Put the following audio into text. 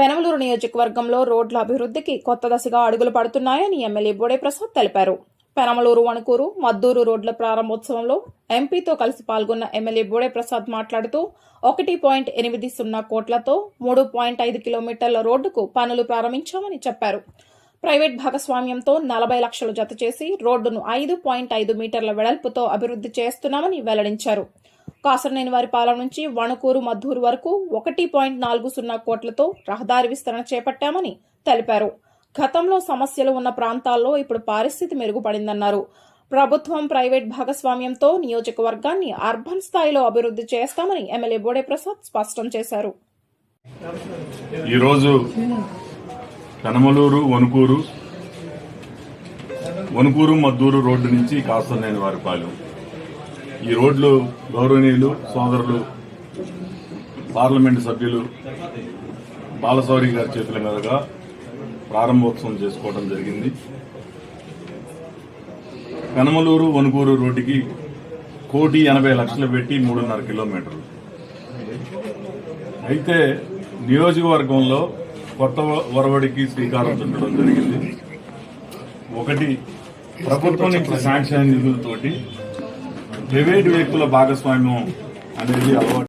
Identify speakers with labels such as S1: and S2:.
S1: పెనమలూరు నియోజకవర్గంలో రోడ్ల అభివృద్ధికి కొత్త దశగా అడుగులు పడుతున్నాయని ఎమ్మెల్యే బోడే ప్రసాద్ తెలిపారు. పెనమలూరు వణుకూరు మద్దూరు రోడ్ల ప్రారంభోత్సవంలో ఎంపీతో కలిసి పాల్గొన్న ఎమ్మెల్యే బోడే ప్రసాద్ మాట్లాడుతూ 1.80 కోట్లతో 3.5 కిలోమీటర్ల రోడ్డుకు పనులు ప్రారంభించామని చెప్పారు. ప్రైవేట్ భాగస్వామ్యంతో 40 లక్షలు జత చేసి రోడ్డును 5.5 మీటర్ల వెడల్పుతో అభివృద్ధి చేస్తున్నామని వెల్లడించారు. కాసరనేనివారిపాలెం నుంచి వణుకూరు మద్దూరు వరకు 1.40 కోట్లతో రహదారి విస్తరణ చేపట్టామని తెలిపారు. గతంలో సమస్యలు ఉన్న ప్రాంతాల్లో ఇప్పుడు పరిస్థితి మెరుగుపడిందన్నారు. ప్రభుత్వం ప్రైవేట్ భాగస్వామ్యంతో నియోజకవర్గాన్ని అర్బన్ స్థాయిలో అభివృద్ధి చేస్తామని ఎమ్మెల్యే బోడే ప్రసాద్ స్పష్టం చేశారు.
S2: ఈరోజు పెనమలూరు వణుకూరు మద్దూరు రోడ్డు నుంచి కాసరనేనివారిపాలెం ఈ రోడ్లు గౌరవనీయులు సోదరులు పార్లమెంటు సభ్యులు బాలశౌరి గారి చేతుల మీదుగా ప్రారంభోత్సవం చేసుకోవడం జరిగింది. పెనమలూరు వణుకూరు రోడ్డుకి 1,80,00,000 పెట్టి 3.5 కిలోమీటర్లు. అయితే నియోజకవర్గంలో కొత్త ఒరవడికి శ్రీకారం చుట్టడం జరిగింది. ఒకటి, ప్రభుత్వం నుంచి శాంక్షన్ నిధులతోటి ప్రైవేటు వ్యక్తుల భాగస్వామ్యం అనేది అలవాటు